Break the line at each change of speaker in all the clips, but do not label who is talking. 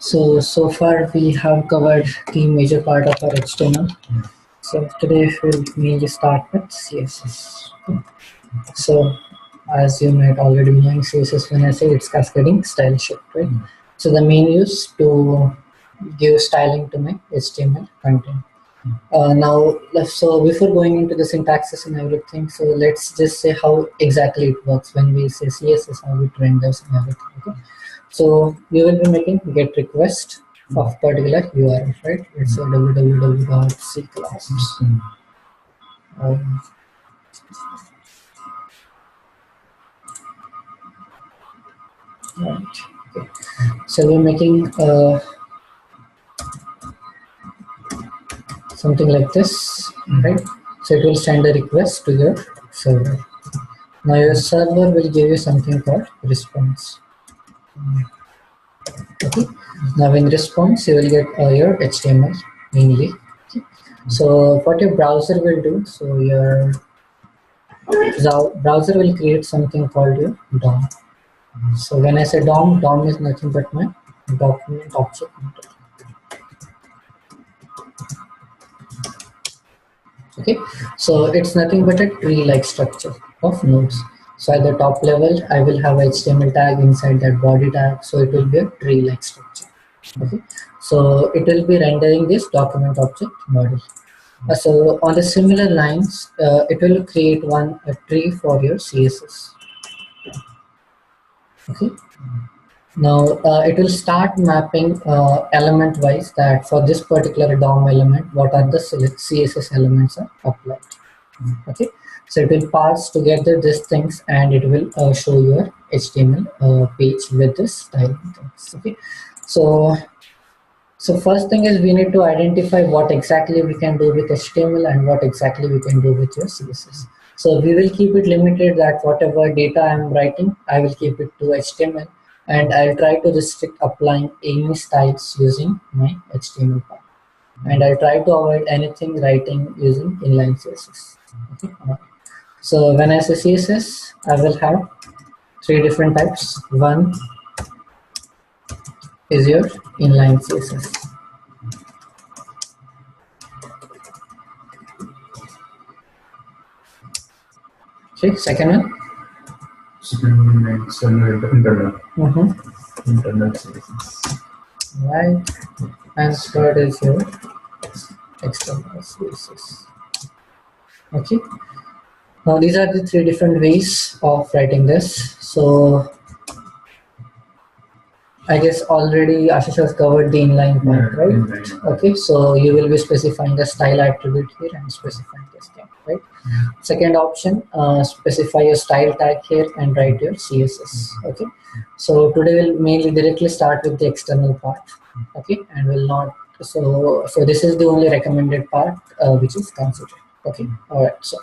So far we have covered the major part of our HTML. So today we'll mainly start with CSS. So as you might already be knowing, CSS, when I say it's cascading style shift, right? So the main use to give styling to my HTML content. So before going into the syntaxes and everything, so let's just say how exactly it works when we say CSS, how it renders and everything. Okay. So you will be making get request of particular URL, right? It's a www.c classes. Right. Okay. So we're making something like this, right? So it will send a request to your server. Now your server will give you something called response. Okay. Now in response, you will get your HTML mainly. Okay. So what your browser will do, so your browser will create something called your DOM. So when I say DOM is nothing but my document object model. Okay, so it's nothing but a tree-like structure of nodes. So at the top level, I will have a HTML tag inside that body tag. So it will be a tree-like structure. Okay, so it will be rendering this document object model. So on the similar lines, it will create a tree for your CSS. Okay. Now it will start mapping element wise that for this particular DOM element, what are the CSS elements are applied. Okay, so it will parse together these things and it will show your HTML page with this style things. Okay, so first thing is we need to identify what exactly we can do with HTML and what exactly we can do with your CSS. So we will keep it limited that whatever data I'm writing, I will keep it to HTML and I'll try to restrict applying any styles using my HTML part. And I'll try to avoid anything writing using inline CSS. Okay. So when I say CSS, I will have three different types. One is your inline CSS. Okay, second one.
Internal. Internal CSS.
Right. And third is your external CSS. Okay. Now these are the three different ways of writing this. So I guess already Ashish has covered the inline part, right?
Inline.
Okay, so you will be specifying the style attribute here and specifying this thing, right? Second option, specify your style tag here and write your CSS. Okay, so today we'll mainly directly start with the external part. Okay, and will not. So this is the only recommended part which is considered. Okay, all right. So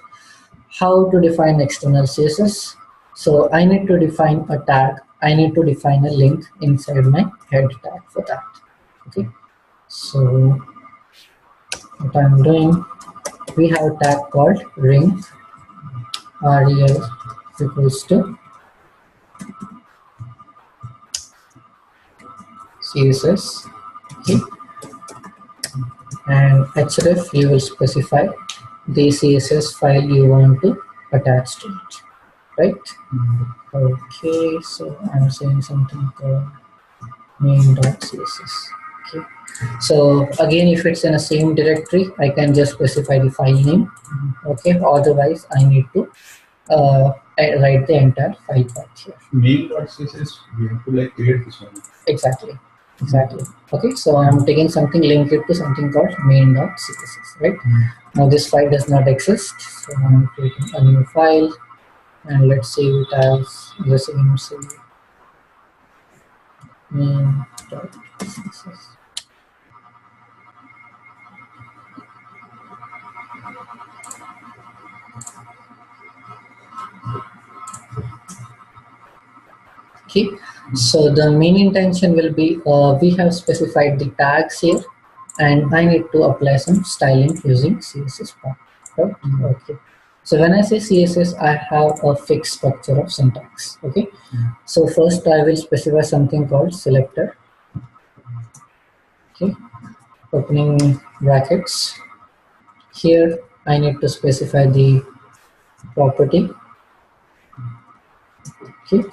how to define external CSS? So I need to define a tag. I need to define a link inside my head tag for that. Okay. So what I'm doing, we have a tag called ring, rel equals to CSS. Okay. And href, you will specify the CSS file you want to attach to it, right? Okay, so I'm saying something called main.css. Okay, so again, if it's in the same directory, I can just specify the file name. Okay, otherwise I need to write the entire file path here.
Main.css, we have to like create this one.
Exactly. Okay, so I'm taking something, link it to something called main.css, right? Now this file does not exist, so I'm creating a new file, and let's save it as the same main.css. Okay, so the main intention will be we have specified the tags here, and I need to apply some styling using CSS part. Right? Okay. So when I say CSS, I have a fixed structure of syntax. Okay. So first I will specify something called selector. Okay, opening brackets. Here I need to specify the property. Okay,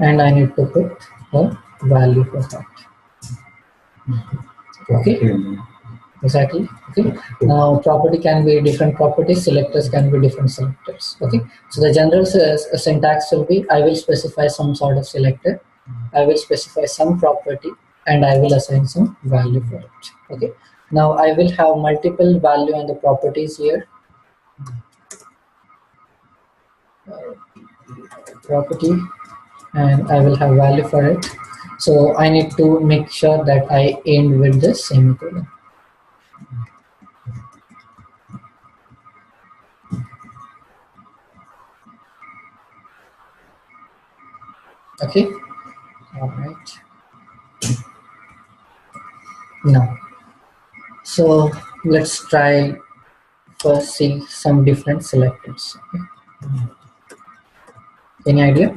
and I need to put a value for that. Okay, exactly. Okay, now property can be different properties, selectors can be different selectors. Okay, so the general syntax will be: I will specify some sort of selector, I will specify some property, and I will assign some value for it. Okay, now I will have multiple value and the properties here. Property, and I will have value for it. So I need to make sure that I end with the semicolon. Okay, all right. Now, so let's try first see some different selectors. Okay. Any idea?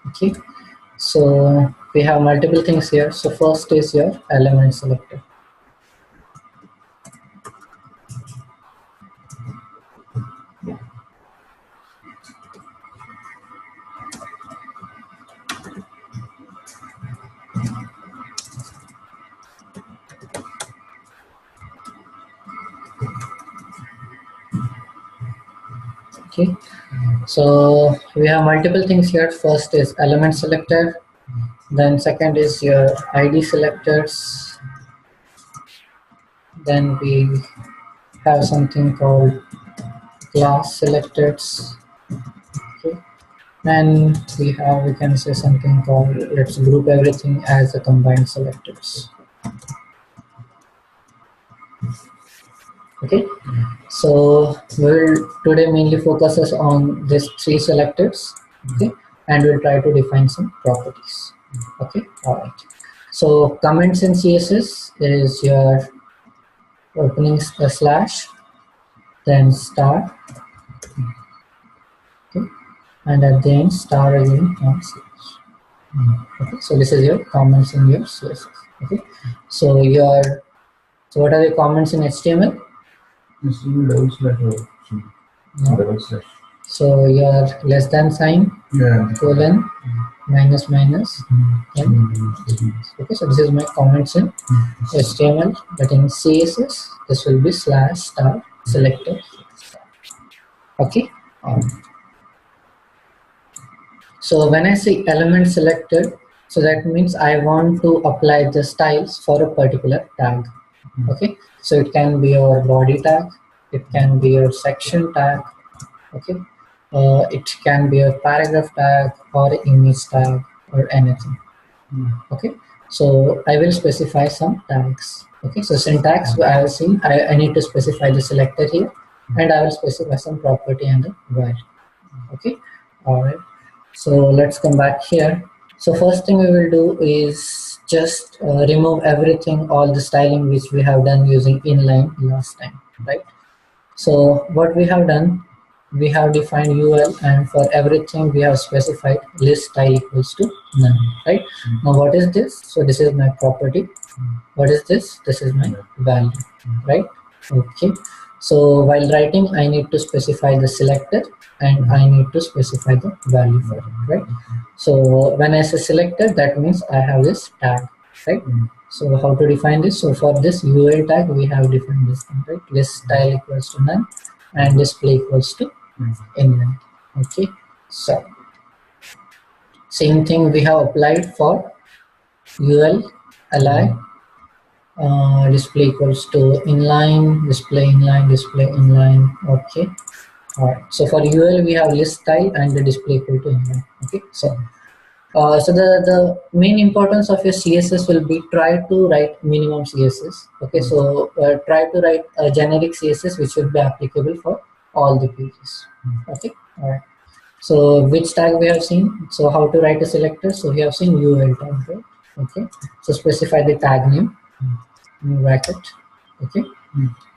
Okay, so we have multiple things here. So first is your element selector. Okay, so we have multiple things here. First is element selector, then second is your ID selectors, then we have something called class selectors. Okay, and we can say something called, let's group everything as a combined selectors. Okay, so we'll today mainly focuses on these three selectors. Okay, and we'll try to define some properties. Okay, all right. So comments in CSS is your opening slash, then star, okay, and at the end star again on slash. Okay, so this is your comments in your CSS. Okay, so what are the comments in HTML?
This will be double slash or
No.
double slash.
So your less than sign,
Yeah.
colon, minus minus, and okay, so this is my comments in HTML, but in CSS this will be slash star selector. Okay. So when I say element selector, so that means I want to apply the styles for a particular tag. Okay, so it can be your body tag, it can be your section tag. Okay, it can be a paragraph tag or image tag or anything. Okay, so I will specify some tags. Okay, so syntax I have seen, I need to specify the selector here, and I will specify some property and a value. Okay, all right. So let's come back here. So first thing we will do is just remove everything, all the styling which we have done using inline last time, right? So what we have done, we have defined UL, and for everything we have specified list style equals to none, right? Now what is this? So this is my property. What is this? This is my value, right? Okay, so while writing I need to specify the selector and I need to specify the value for it, right? So when I say selector, that means I have this tag, right? So how to define this? So for this UL tag we have defined this thing, right? List style equals to none and display equals to inline. Okay, so same thing we have applied for UL ally. Display equals to inline, display inline, display inline. Okay, all right. So for UL we have list style and the display equal to inline. Okay, so the main importance of your CSS will be try to write minimum CSS. Okay, so try to write a generic CSS which will be applicable for all the pages. Okay, all right. So which tag we have seen? So how to write a selector? So we have seen UL tag, right? Okay, so specify the tag name. Bracket. Okay,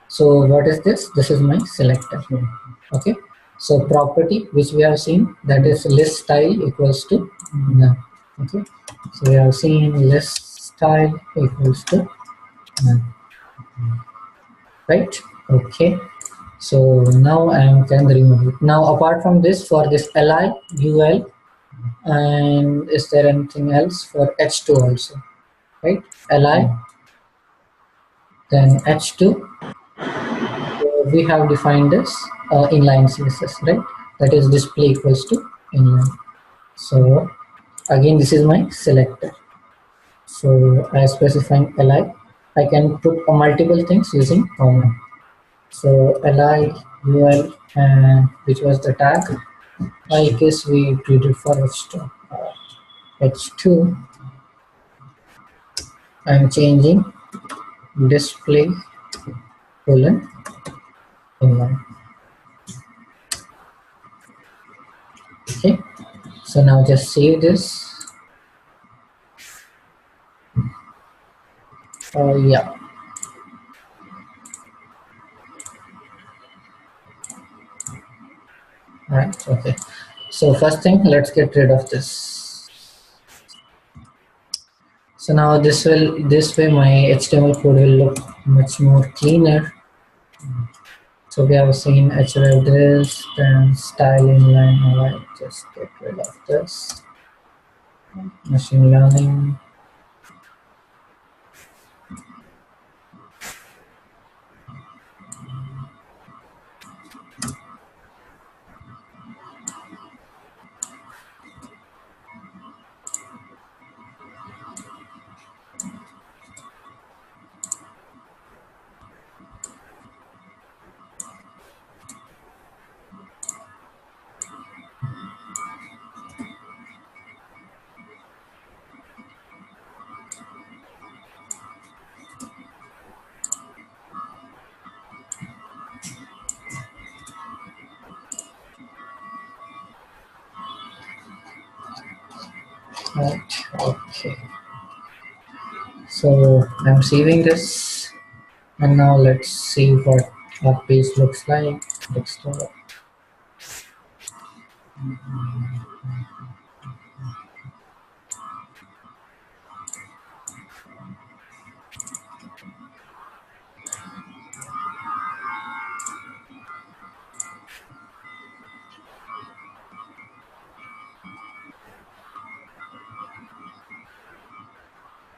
so what is this? This is my selector. Okay, so property which we have seen, that is list style equals to none. Okay, so we have seen list style equals to none, right? Okay, so now I can remove it. Now apart from this, for this li ul, and is there anything else for h2 also, right? Li, then h2. We have defined this inline css, right? That is display equals to inline. So again, this is my selector. So I specifying li, I can put multiple things using command. So li ul, and which was the tag, I guess we did it for h2. H2, I'm changing display colon inline. Okay, so now just save this. Yeah, right. Okay, so first thing, let's get rid of this. So now this way my HTML code will look much more cleaner. So we have seen href this, then style inline. Alright, just get rid of this. Machine learning. Right, okay. So I'm saving this, and now let's see what our page looks like. Desktop.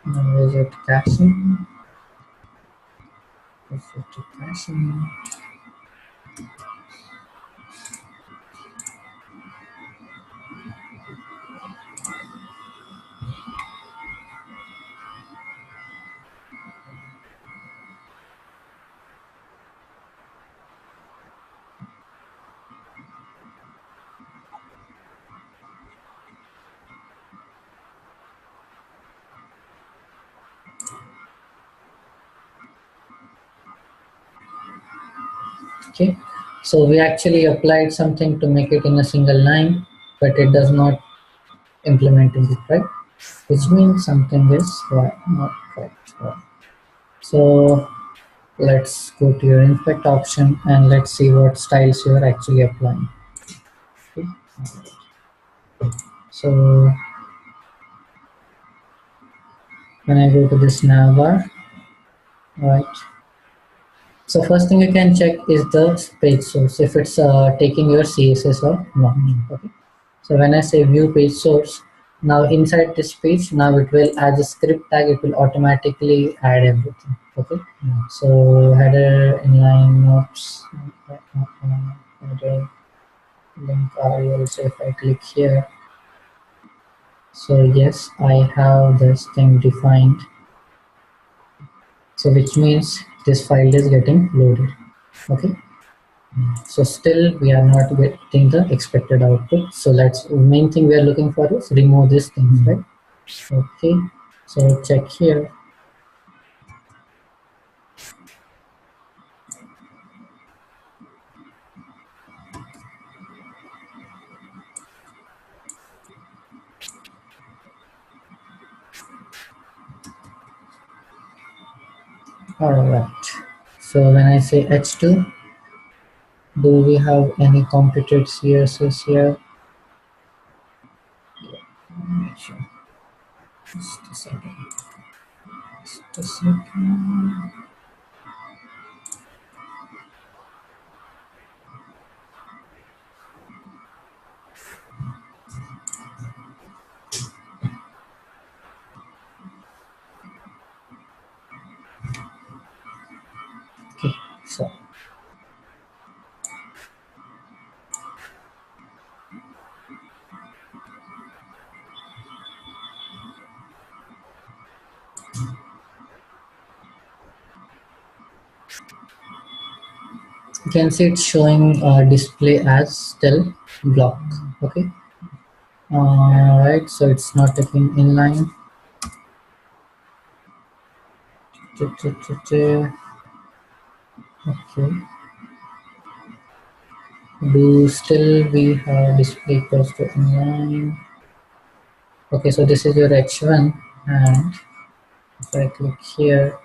Now is it caching? Is it caching? Okay, so we actually applied something to make it in a single line, but it does not implement it, right? Which means something is not right. So let's go to your inspect option and let's see what styles you are actually applying. Okay. So when I go to this navbar, right? So first thing you can check is the page source, if it's taking your CSS or not. Okay. So when I say view page source, now inside this page, now it will, as a script tag, it will automatically add everything. Okay. So header, inline, notes, header, link URL. So if I click here, so yes, I have this thing defined. So which means this file is getting loaded. Okay. So still we are not getting the expected output. So let's, main thing we are looking for is remove these things, right? Okay. So check here. All right. So when I say H2, do we have any computed CSS here? Sure. Just a second. Just a second. Okay, so you can see it's showing display as still block. Okay. Right, so it's not taking inline. Okay. Do still we have display equals to inline? Okay, so this is your h1, and if I click here,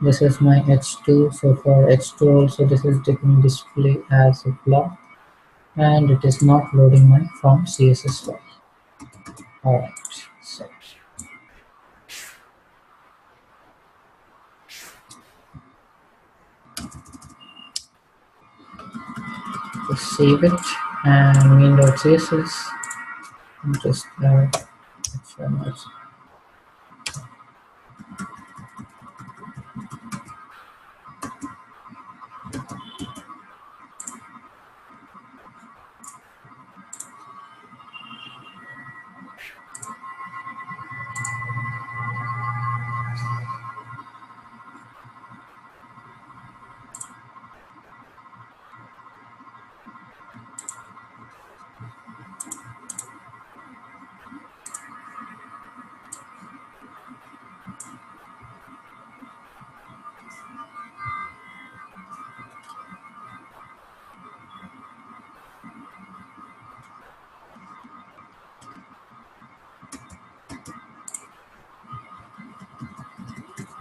this is my h2. So for h2 also, this is taking display as a block, and it is not loading my from CSS file. All right, so just save it and main.css and just h1 also.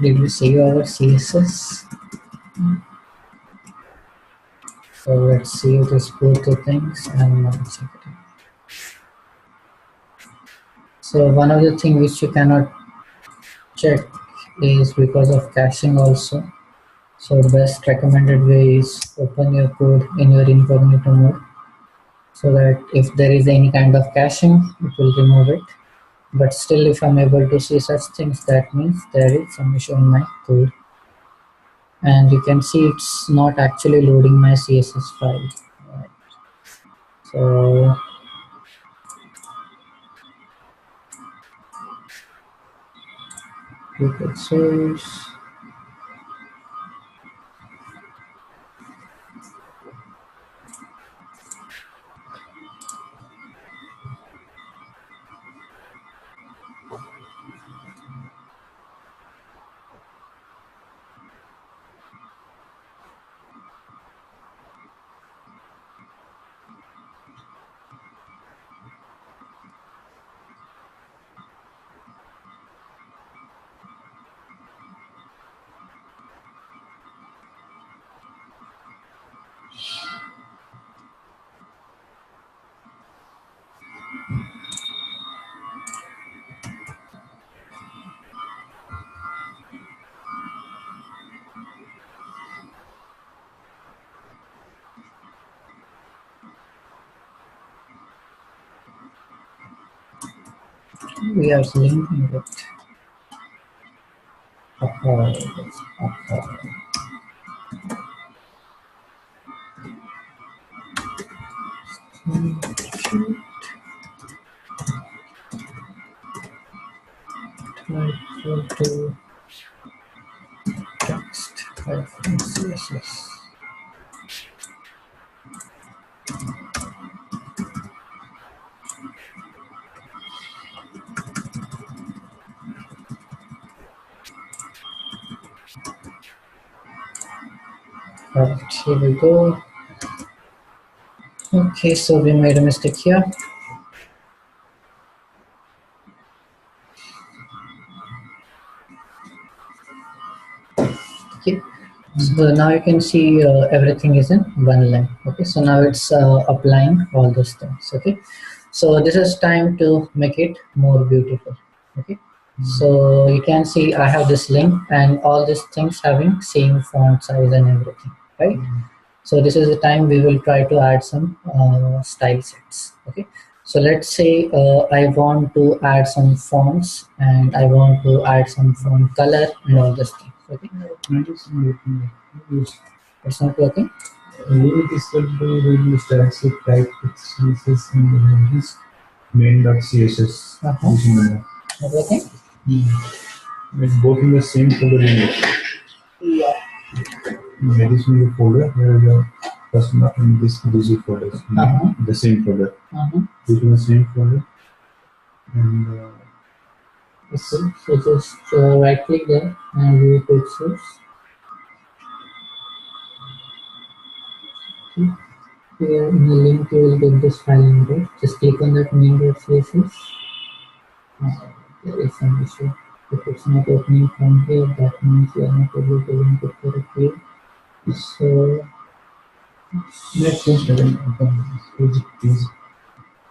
Did we save our CSS? So let's see this both the things and now check it out. So one of the thing which you cannot check is because of caching also. So the best recommended way is open your code in your incognito mode so that if there is any kind of caching, it will remove it. But still, if I'm able to see such things, that means there is some issue in my code. And you can see it's not actually loading my CSS file. Right. So look at source. We are linking it. Type to text hyphen CSS. Right, here we go. Okay, so we made a mistake here. Okay, so now you can see everything is in one line. Okay, so now it's applying all those things. Okay, so this is time to make it more beautiful. Okay, So you can see I have this link and all these things having same font size and everything, right? So this is the time we will try to add some style sets. Okay. So let's say I want to add some fonts and I want to add some font color and all these things. Okay. It's not working.
Link is set to read static type CSS and this main.css.
Not working.
It's both in the same folder image.
Yeah.
Additional folder where the customer in this busy folders. The same folder. This is the same folder. And
So just right click there and view quick source. Okay. Here in the link you will get this file number. Just click on that main.css. There is some issue. If it's not opening from here, that means you are not able to link it correctly. So
next just please.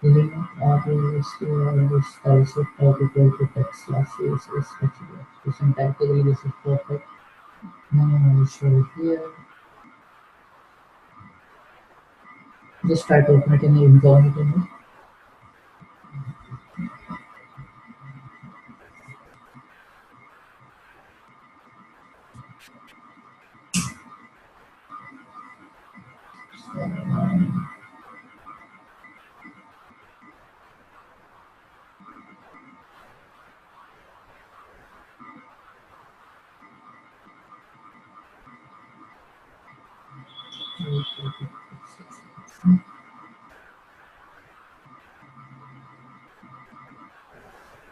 link REST or this style set type equal to text slash CSS HTML. So syntactically this is perfect. Now I will show here. Just try to open it in the incognito mode.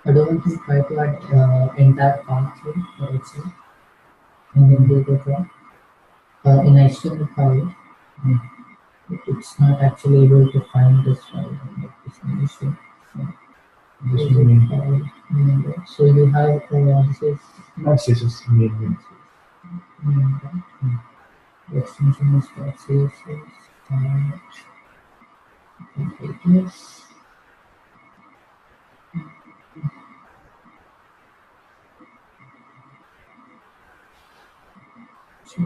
I don't want to try to add entire path here for itself and then give it a try. In HTML5, it's not actually able to find this file. It's an issue. So you have this is
Not CSS, main.
the extension is .css and completeness. So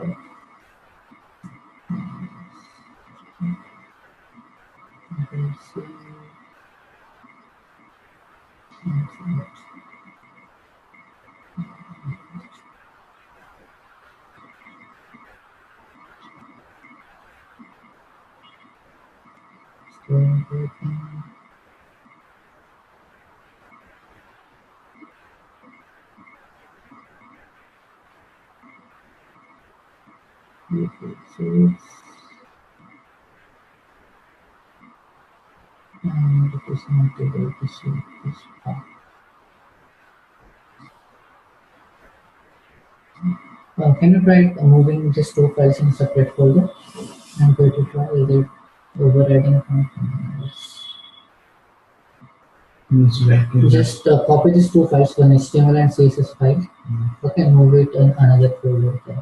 you can see and it is not able to see this part. Can you try moving these two files in separate folder and go to try is it overriding something else? Just copy these two files, one HTML and CSS file. Okay, and move it in another folder. Okay.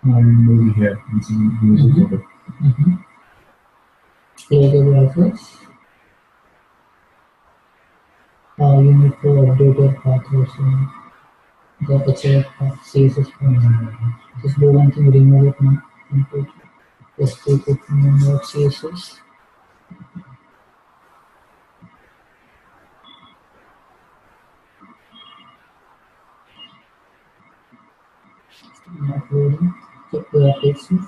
I will move here. It's in music folder.
Clear the browsers. You need to update your path also. The HF path CSS file. Just do one thing, remove it now. Completely. Just take it from the CSS. Not loading. Check the applications.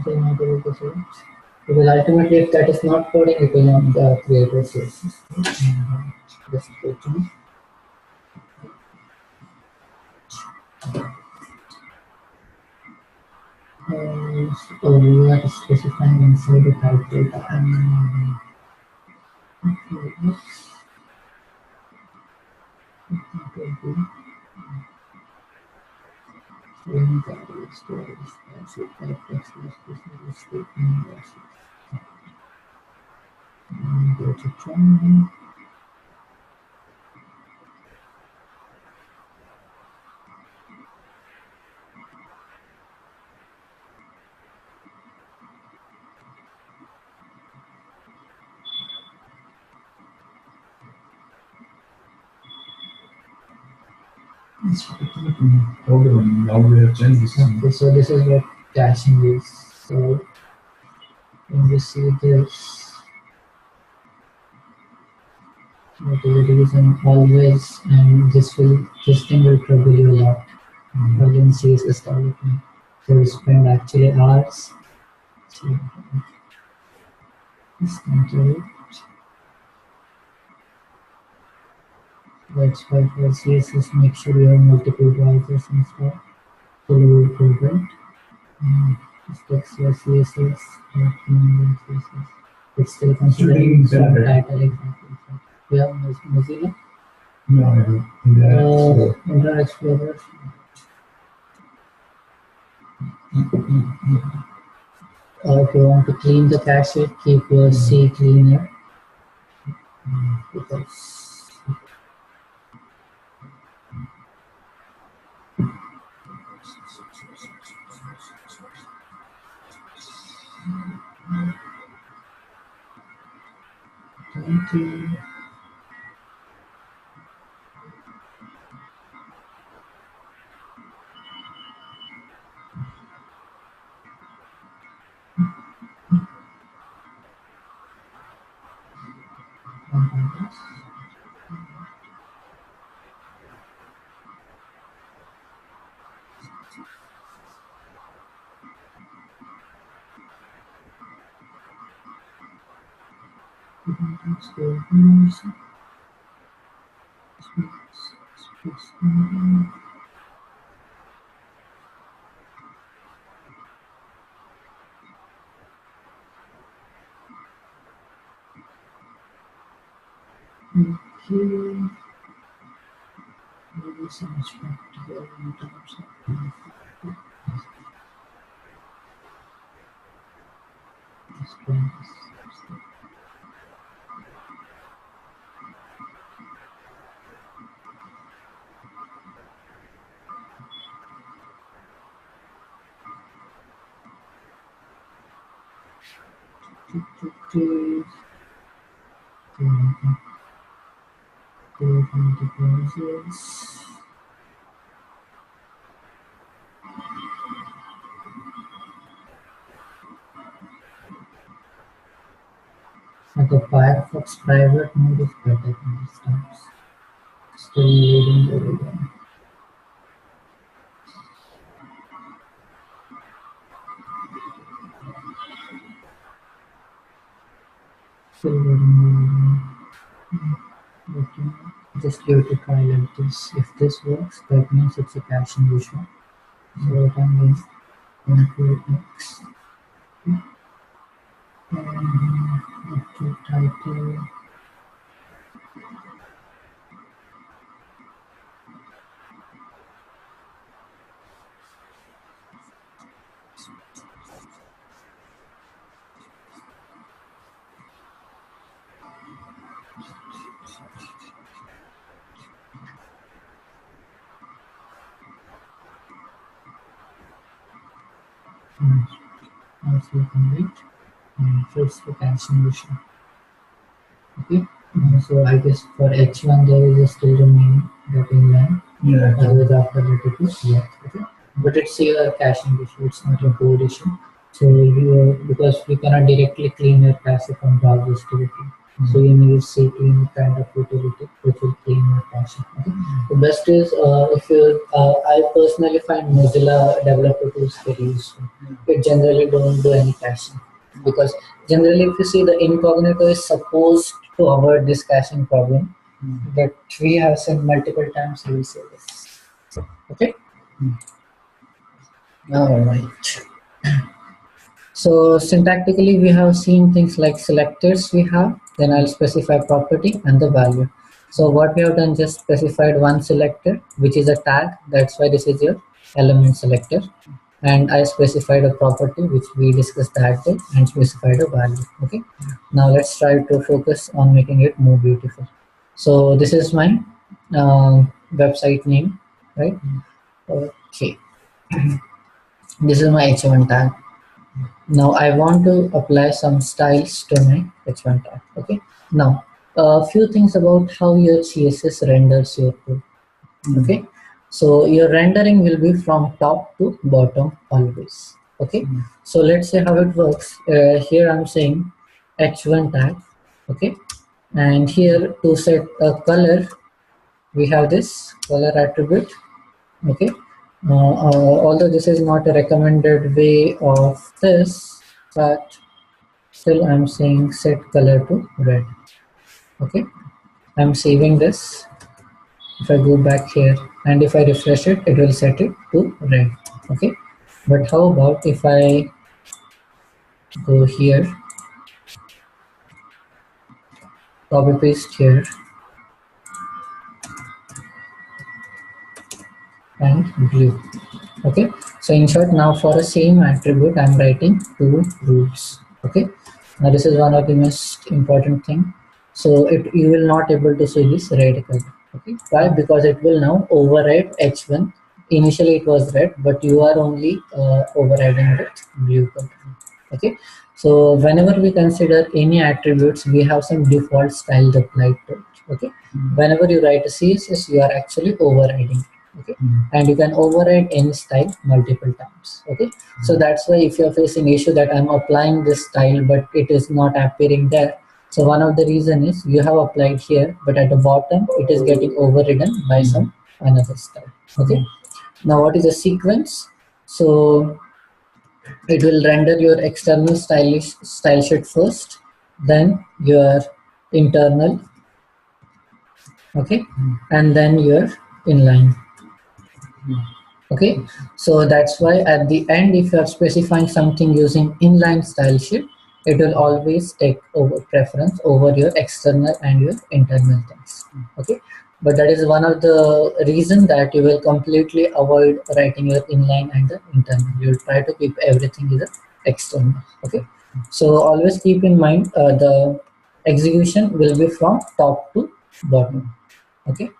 Still not able to see it. Because ultimately, if that is not coding, it will not create a CSS. Just open. So we are specifying inside the title. Go to training.
It's older one. Now we have changed this one.
Okay, so this is what caching is. So when you see this, what it is, and always, and this thing will trouble you a lot. While in CSS development, so you spend actually hours. So this control. That's why for CSS, make sure you have multiple browsers installed. So you will prevent. This takes your CSS, CSS. It's still considering some title exactly. We have Mozilla.
No, I don't.
Internet Explorer. If you want to clean the cache, keep your C cleaner. Because thank you. Okay. Maybe so much practical in terms of this one. And the Firefox private mode is better than this times. Still loading the video. Still loading the video. Okay. Just give it a try like this. If this works, that means it's a caching issue. So what I'm doing, control X and to title. Also you can wait and fix the caching issue. Okay. So I guess for H1 there is a still remaining that inline.
Yeah.
Otherwise after that it is yeah. Okay. But it's your caching issue, it's not a code issue. So you because we cannot directly clean your cache from browsers directly. So you need C clean kind of utility which will clean your cache. Okay. The best is if you I personally find Mozilla developer tools very useful. It generally don't do any caching because generally if you see the incognito is supposed to avoid this caching problem, but we have seen multiple times we will say this. Okay. All right. So syntactically, we have seen things like selectors we have, then I'll specify property and the value. So what we have done just specified one selector, which is a tag. That's why this is here. element selector, and I specified a property which we discussed that day and specified a value. Okay, now let's try to focus on making it more beautiful. So this is my website name, right? Okay, this is my h1 tag. Now I want to apply some styles to my h1 tag. Okay, now a few things about how your css renders your code. Okay, so your rendering will be from top to bottom always. Okay, so let's say how it works. Here I'm saying h1 tag. Okay, and here to set a color we have this color attribute. Okay, although this is not a recommended way of this, but still I'm saying set color to red. Okay, I'm saving this. If I go back here and if I refresh it, it will set it to red. Okay, but how about if I go here, copy paste here, and blue. Okay, so in short, now for the same attribute I'm writing two rules. Okay, now this is one of the most important thing. So you will not able to see this red color. Okay, why? Because it will now override h1. Initially it was red, but you are only overriding with blue color. Okay, so whenever we consider any attributes, we have some default style applied to it. Okay, whenever you write a css, you are actually overriding. Okay, and you can override any style multiple times. Okay, so that's why if you're facing issue that I'm applying this style but it is not appearing there, so one of the reason is you have applied here, but at the bottom it is getting overridden by some another style. Okay, now what is a sequence? So it will render your external style sheet first, then your internal, okay, and then your inline. Okay, so that's why at the end, if you are specifying something using inline style sheet, it will always take over preference over your external and your internal things. Okay, but that is one of the reason that you will completely avoid writing your inline and the internal. You will try to keep everything is external. Okay, so always keep in mind the execution will be from top to bottom. Okay.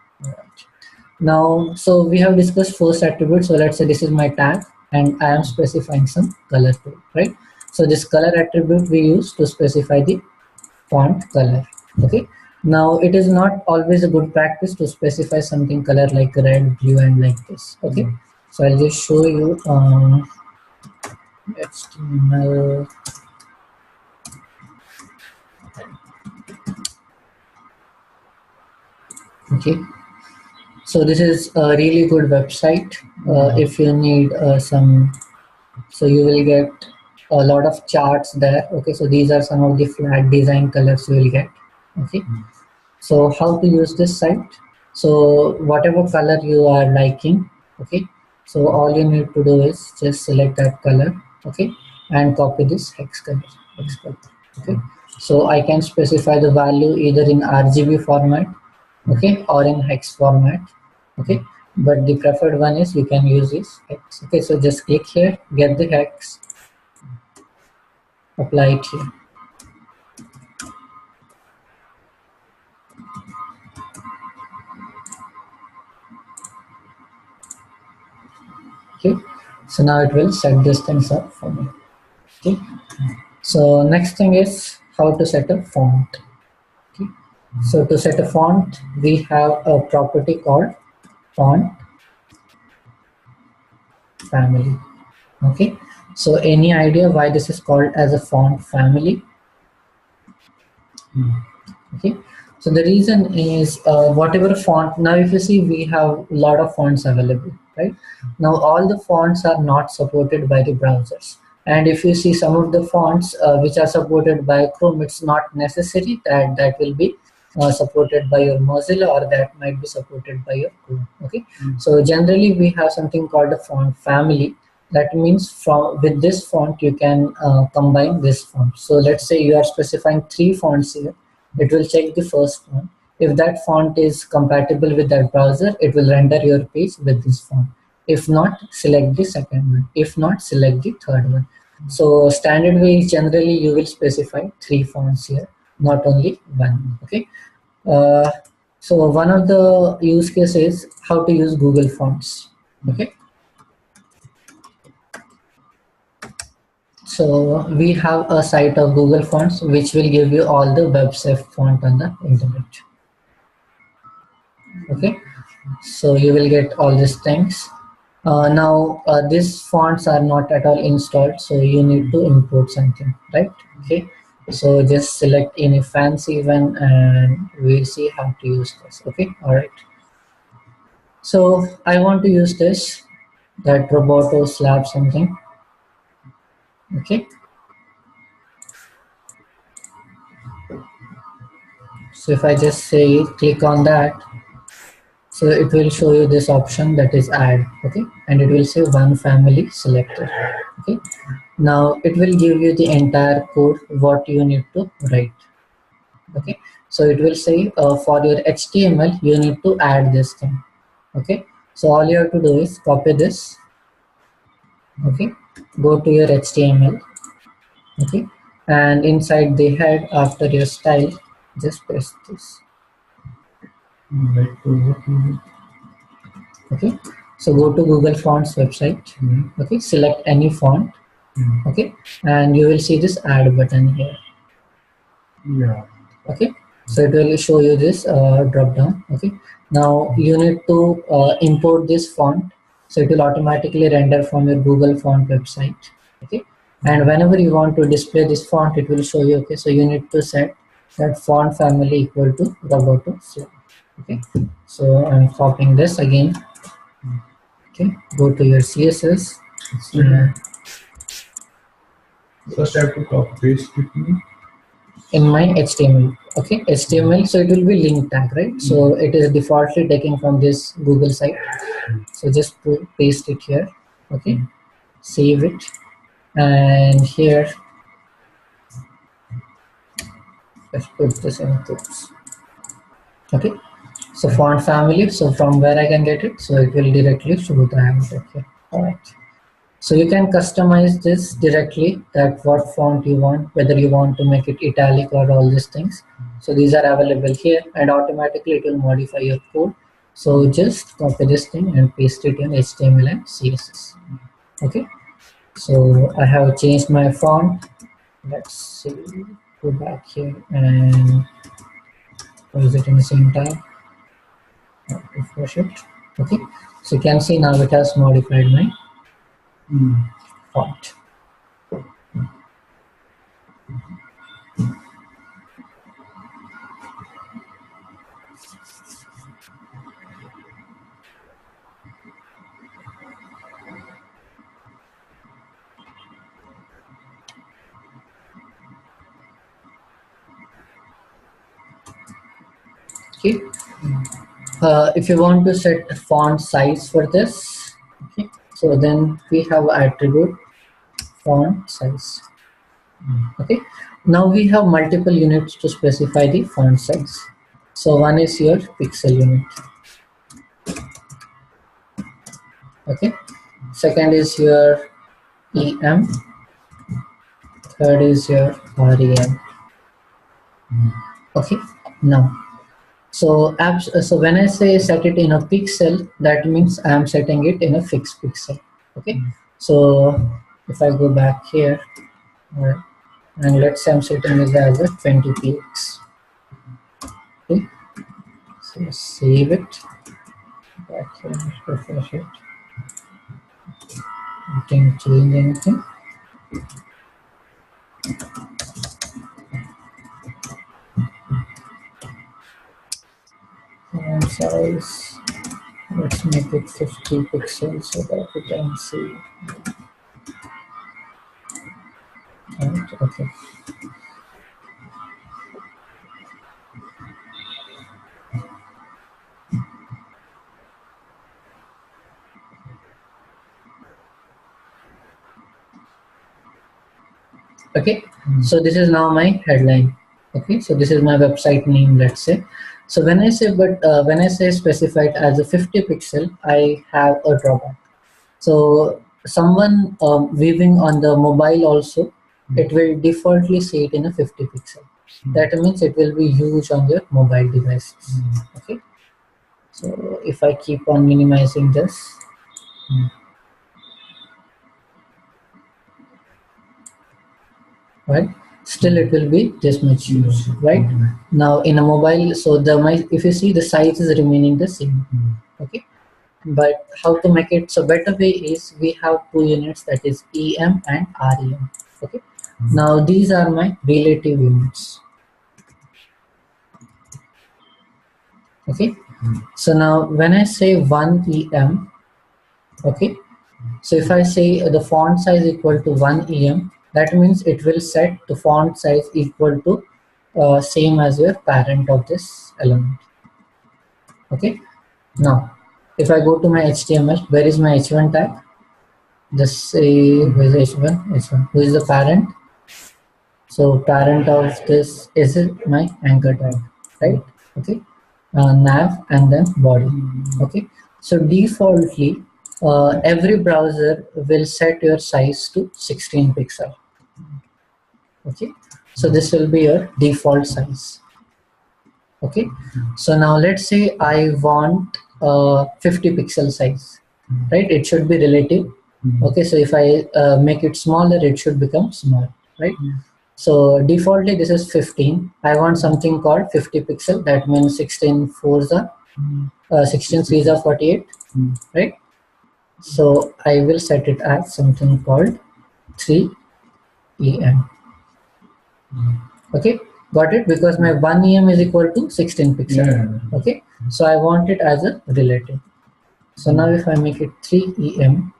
Now, so we have discussed first attribute. So let's say this is my tag and I am specifying some color to it, right? So this color attribute we use to specify the font color. Okay. Now it is not always a good practice to specify something color like red, blue, and like this. Okay. So I'll just show you HTML. Okay. So this is a really good website. If you need some, so you will get a lot of charts there. Okay, so these are some of the flat design colors you will get. Okay, so how to use this site? So whatever color you are liking, okay, so all you need to do is just select that color, okay, and copy this hex color. Okay, so I can specify the value either in RGB format, okay, or in hex format. Okay, but the preferred one is you can use this hex. Okay, so just click here, get the hex, apply it here. Okay, so now it will set these things up for me. Okay, so next thing is how to set a font. Okay, so to set a font, we have a property called font family. Okay, so any idea why this is called as a font family? Okay, so the reason is whatever font, now if you see we have a lot of fonts available, right? Now all the fonts are not supported by the browsers, and if you see some of the fonts which are supported by Chrome, it's not necessary that that will be supported by your Mozilla or that might be supported by your Chrome. Okay, so generally we have something called a font family. That means from with this font you can combine this font. So let's say you are specifying 3 fonts here, it will check the first one. If that font is compatible with that browser, it will render your page with this font. If not, select the second one. If not, select the third one. So standard way is generally you will specify 3 fonts here, not only one. Okay. Uh, so one of the use cases is how to use Google Fonts. Okay. So we have a site of Google Fonts which will give you all the web safe font on the internet. Okay. So you will get all these things. Now these fonts are not at all installed, so you need to import something, right? Okay, so just select any fancy one and we'll see how to use this. Okay, all right. So I want to use this, that roboto slab something. Okay, so if I just say click on that, so it will show you this option, that is add. Okay, and it will say one family selector. Okay, now it will give you the entire code what you need to write. Okay, so it will say for your HTML you need to add this thing. Okay, so all you have to do is copy this. Okay, go to your HTML. Okay, and inside the head after your style just paste this. Okay, so go to Google Fonts website. Okay, select any font. Okay, and you will see this add button here.
Yeah.
Okay, so it will show you this drop down. Okay, now you need to import this font, so it will automatically render from your Google Font website. Okay, and whenever you want to display this font, it will show you. Okay, so you need to set that font family equal to roboto slab. Okay, so I'm copying this again. Okay, go to your CSS.
First I have to copy paste it
in my HTML. Okay, HTML, so it will be link tag, right? So it is defaultly taken from this Google site. So just paste it here. Okay, save it, and here let's put this in quotes. Okay, so font family. So from where I can get it, so it will directly show the diameter here. All right. So you can customize this directly, that what font you want, whether you want to make it italic or all these things. So these are available here, and automatically it will modify your code. So just copy this thing and paste it in HTML and CSS. Okay. So I have changed my font. Let's see, go back here and close it in the same time. Refresh it. Okay. So you can see now it has modified my font. Okay. If you want to set font size for this, okay, so then we have attribute font size. Okay, now we have multiple units to specify the font size. So one is your pixel unit. Okay, second is your EM, third is your REM. Okay, now so when I say set it in a pixel, that means I am setting it in a fixed pixel. Okay, so if I go back here, and let's say I'm setting it as a 20px. Okay, so save it. Back here, refresh it. You can change anything. Font size. Let's make it 50 pixels so that we can see. Right, okay. Okay, so this is now my headline. Okay, so this is my website name, let's say. So when I say specify it as a 50 pixel, I have a drawback. So someone viewing on the mobile also, it will defaultly see it in a 50 pixel. That means it will be huge on your mobile devices. Okay. So if I keep on minimizing this, right, still it will be this much huge, right? Now in a mobile, so if you see, the size is remaining the same. Okay. But how to make it so better way is we have two units, that is EM and REM. Okay. Now these are my relative units. Okay. So now when I say 1 EM, okay, so if I say the font size equal to 1 EM, that means it will set the font size equal to same as your parent of this element. Okay. Now if I go to my HTML, where is my H1 tag? Just say where is H1? H1. Who is the parent? So parent of this is my anchor tag, right? Okay. Nav and then body. Okay. So defaultly, every browser will set your size to 16 pixel. Okay. So this will be your default size. Okay. So now let's say I want 50 pixel size, right? It should be relative. Okay. So if I make it smaller, it should become small, right? So defaultly this is 15. I want something called 50 pixel. That means 16 fours are 16 threes are 48, right? So I will set it as something called 3 EM. Okay, got it? Because my 1 EM is equal to 16 pixel. Yeah. Okay, so I want it as a relative. So now if I make it 3 EM,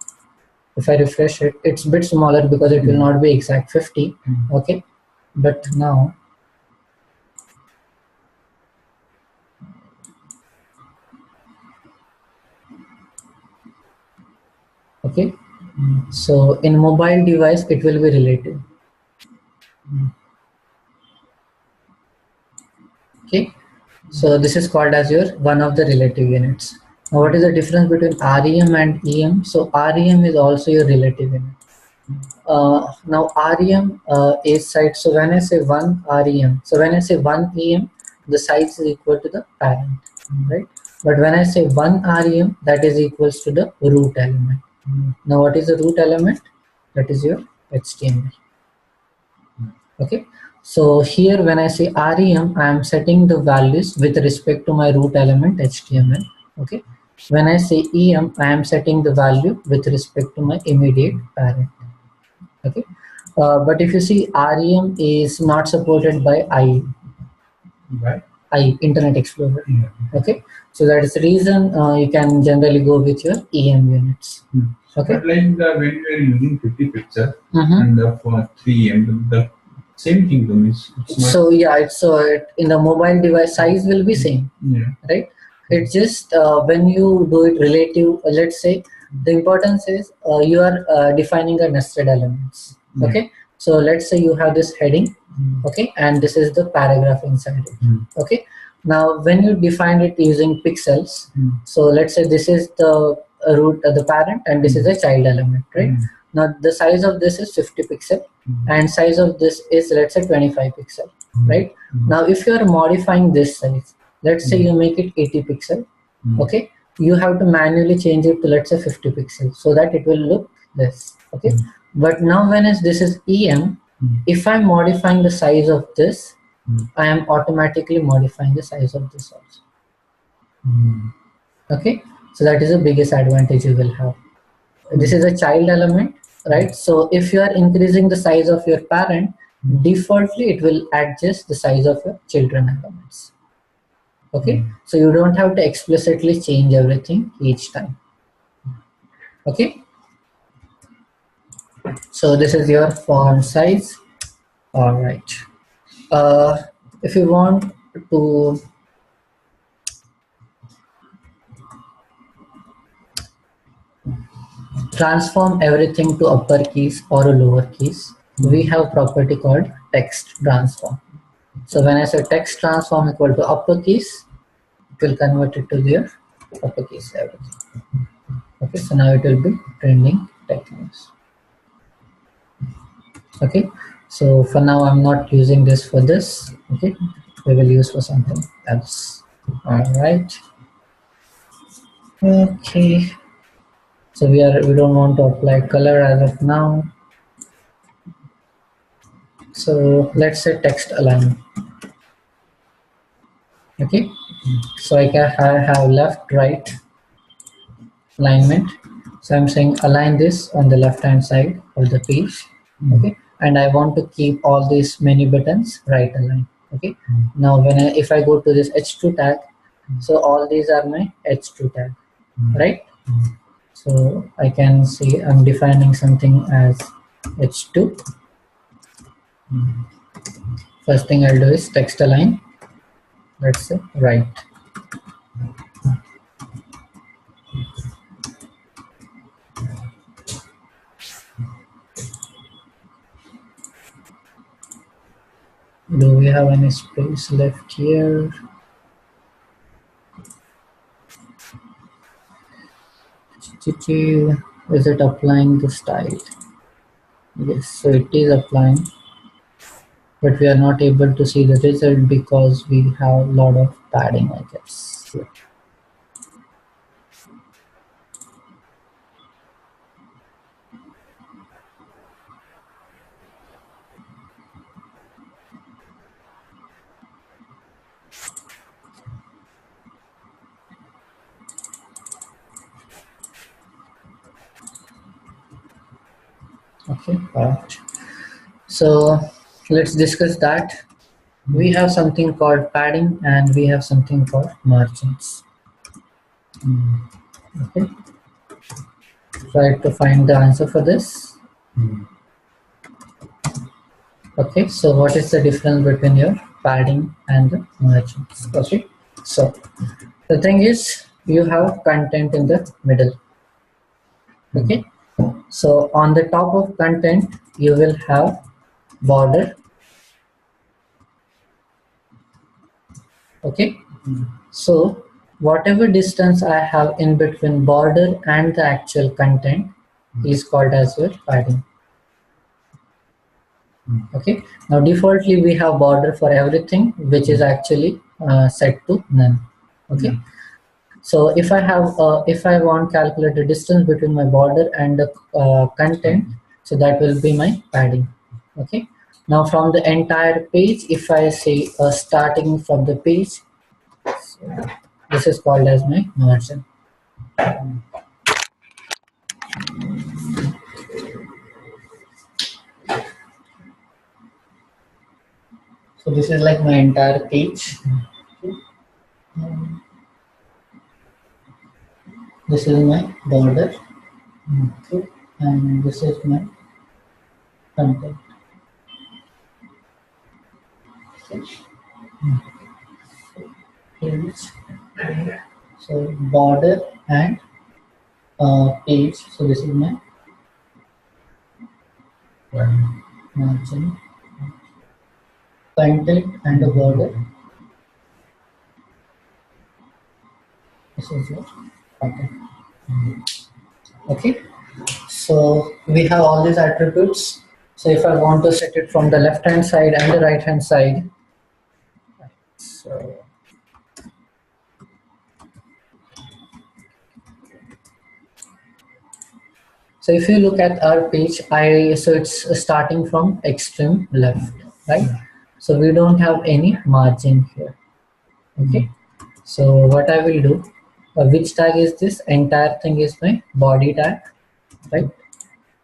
if I refresh it, it's a bit smaller because it will not be exact 50. Okay, but now okay, so in mobile device it will be relative. Okay, so this is called as your one of the relative units. Now what is the difference between REM and EM? So REM is also your relative unit. Now REM is size. So when I say 1 REM, so when I say 1 EM, the size is equal to the parent, right? But when I say 1 REM, that is equals to the root element. Now what is the root element? That is your HTML. Okay. So here when I say REM, I am setting the values with respect to my root element HTML. Okay. When I say EM, I am setting the value with respect to my immediate parent. Okay. But if you see, REM is not supported by Internet Explorer. Okay. So that is the reason you can generally go with your EM units. Okay.
But like when you are using 50 pixel and for 3M, the same thing means.
So yeah, it's in the mobile device size will be same. Yeah. Right. It's just when you do it relative. Let's say the importance is you are defining the nested elements. Yeah. Okay. So let's say you have this heading. Okay, and this is the paragraph inside it. Okay. Now when you define it using pixels, so let's say this is the root the parent and this is a child element, right? Now the size of this is 50 pixel and size of this is, let's say, 25 pixel, right? Now if you are modifying this size, let's say you make it 80 pixel, okay, you have to manually change it to, let's say, 50 pixel so that it will look this. Okay. But now when this is EM, if I'm modifying the size of this, I am automatically modifying the size of this also. Okay, so that is the biggest advantage you will have. This is a child element, right? So if you are increasing the size of your parent, defaultly it will adjust the size of your children elements. Okay, so you don't have to explicitly change everything each time. Okay, so this is your font size. All right. If you want to transform everything to uppercase or a lowercase, we have property called text transform. So when I say text transform equal to uppercase, it will convert it to their uppercase everything. Okay, so now it will be trending tech news. Okay, so for now I'm not using this for this. Okay, we will use for something else. All right. Okay, so we don't want to apply color as of now. So let's say text align. Okay, so I can have left right alignment. So I'm saying align this on the left hand side of the page. Okay, and I want to keep all these menu buttons right aligned. Okay, now if I go to this h2 tag, so all these are my h2 tag, right? So I can see I'm defining something as h2. First thing I'll do is text align. Let's say right. Do we have any space left here? Is it applying the style? Yes, so it is applying, but we are not able to see the result because we have a lot of padding, I guess. Yeah. Okay, alright. So let's discuss that. We have something called padding and we have something called margins. Okay, try to find the answer for this. Okay, so what is the difference between your padding and the margins? Okay, so the thing is you have content in the middle. Okay, so on the top of content you will have border. Okay, so whatever distance I have in between border and the actual content is called as your padding. Okay, now defaultly we have border for everything, which is actually set to none. Okay, so if I have if I want calculate the distance between my border and the content, so that will be my padding. Okay, now from the entire page, if I say starting from the page, so this is called as my margin. So this is like my entire page. This is my border. Okay, and this is my content. Page. So border and page. So this is my margin. Content and a border. This is your content. Okay. So we have all these attributes. So if I want to set it from the left hand side and the right hand side, so so if you look at our page, so it's starting from extreme left, right? So we don't have any margin here. Okay. So what I will do, which tag is this? Entire thing is my body tag, right?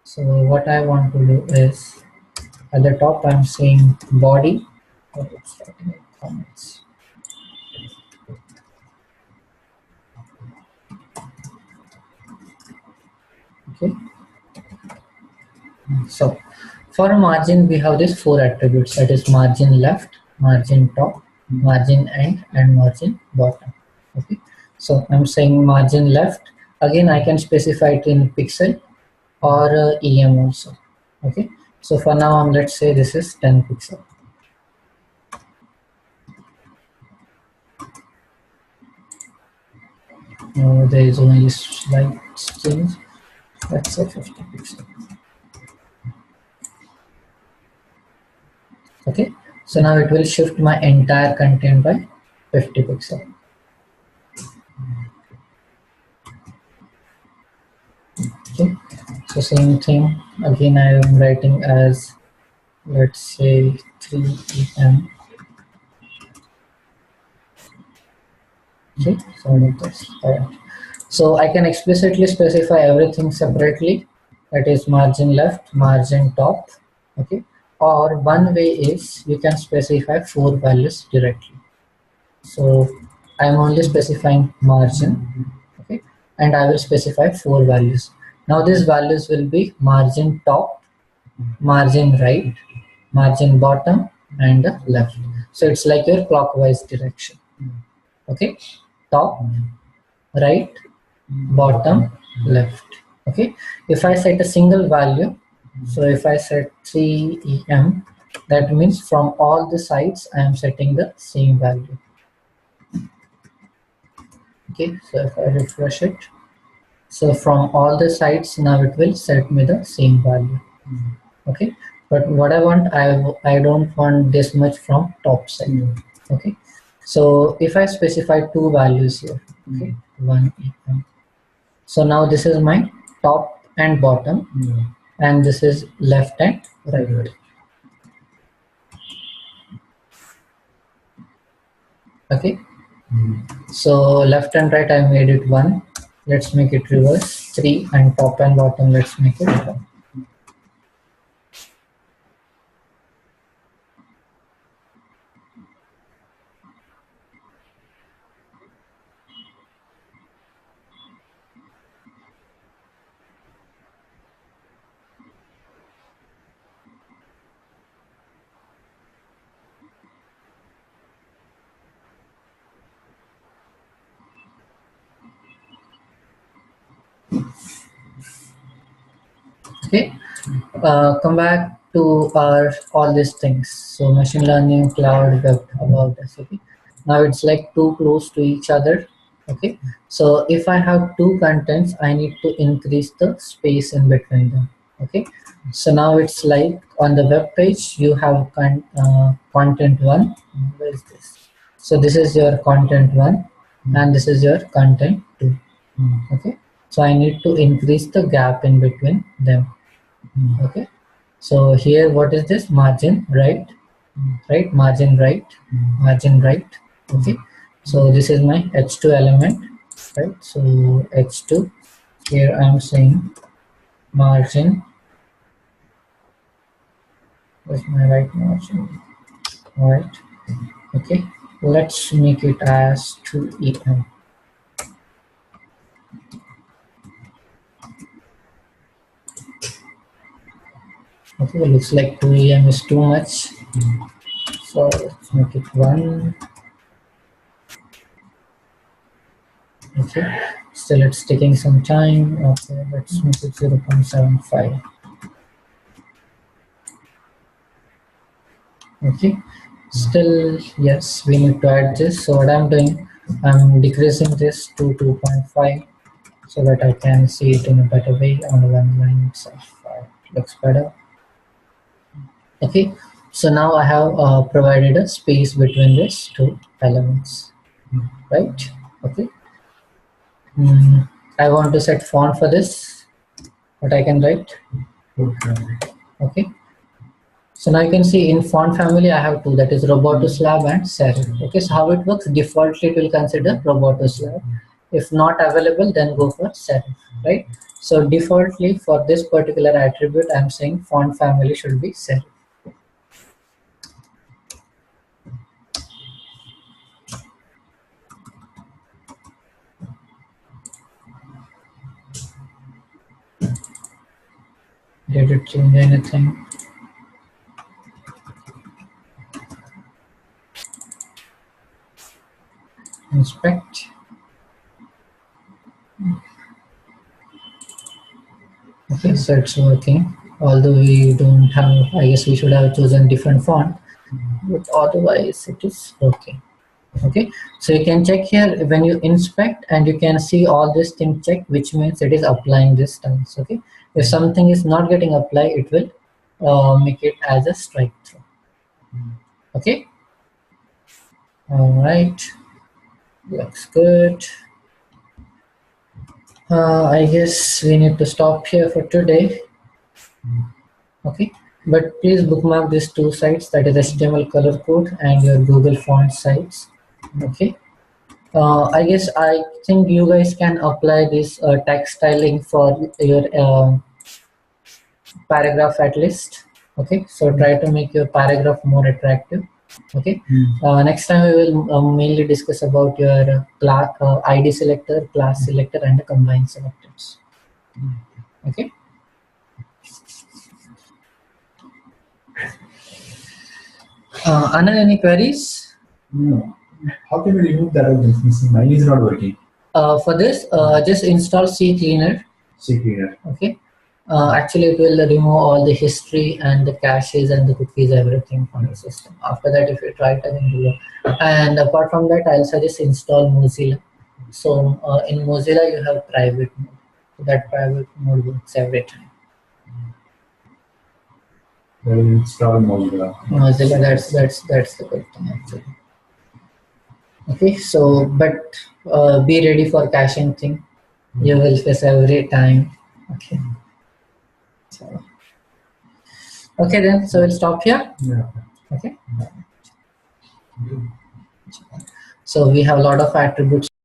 So what I want to do is at the top I'm saying body. Oh, it's starting with comments. Okay. So for margin we have these four attributes, that is margin left, margin top, margin end, and margin bottom. Okay. So I'm saying margin left. Again, I can specify it in pixel or EM also. Okay. So for now, let's say this is 10 pixel. There is only slight change. Let's say 50 pixels. Okay, so now it will shift my entire content by 50 pixels. Okay, so same thing again. I am writing as, let's say, 3em. Okay, so this. Alright. So I can explicitly specify everything separately. That is margin left, margin top. Okay, or one way is you can specify 4 values directly. So I am only specifying margin. Okay, and I will specify 4 values. Now these values will be margin top, margin right, margin bottom, and left. So it's like your clockwise direction. Okay, top, right, bottom, left. Okay, if I set a single value, so if I set 3em, that means from all the sides I am setting the same value. Okay, so if I refresh it, so from all the sides now it will set me the same value. Okay, but what I want, I don't want this much from top side. Okay, so if I specify 2 values here, okay, 1em. So now this is my top and bottom, and this is left and right. Okay, so left and right I made it 1. Let's make it reverse 3, and top and bottom let's make it 1. Okay, come back to our all these things. So machine learning, cloud, web, about this. Okay, now it's like too close to each other. Okay, so if I have 2 contents, I need to increase the space in between them. Okay, so now it's like on the web page you have content 1. Where is this? So this is your content 1, and this is your content 2. Okay, so I need to increase the gap in between them. Okay, so here what is this? Margin right, right, margin right, margin right. Okay, so this is my h2 element, right? So h2, here I am saying margin. Where's my right margin? All right. Okay, let's make it as 2em. Okay, looks like 2em is too much, so let's make it 1. Okay, still it's taking some time. Okay, let's make it 0.75. Okay, still yes, we need to add this. So what I'm doing, I'm decreasing this to 2.5 so that I can see it in a better way on one line itself. Looks better. Okay, so now I have provided a space between these 2 elements, right? Okay, I want to set font for this. What I can write? Okay, so now you can see in font family I have 2, that is Robotus Lab and Serif. Okay, so how it works, defaultly it will consider Robotus Lab. If not available, then go for Serif, right? So defaultly for this particular attribute, I'm saying font family should be Serif. Did it change anything? Inspect. Okay, so it's working. Although we don't have, I guess we should have chosen different font, but otherwise it is working. Okay, so you can check here when you inspect, and you can see all these things checked, which means it is applying this stance. Okay, if something is not getting applied, it will make it as a strike through. Okay, all right, looks good. I guess we need to stop here for today. Okay, but please bookmark these two sites, that is HTML color code and your Google font sites. Okay, I think you guys can apply this text styling for your paragraph at least. Okay, so try to make your paragraph more attractive. Okay, next time we will mainly discuss about your class, ID selector, class selector, and the combined selectors. Okay. Anand, any queries?
No. How can we remove that business? Mine is not working.
For this, just install C Cleaner.
C Cleaner.
Okay. Actually, it will remove all the history and the caches and the cookies, everything from the system. After that, if you try it again, it will work. And apart from that, I'll suggest install Mozilla. So in Mozilla, you have private mode. So that private mode works every time.
Well, install Mozilla.
Mozilla, that's the good thing actually. Okay, so but be ready for caching thing. You will face every time. Okay. So, okay then. So we'll stop here.
Yeah.
Okay. So we have a lot of attributes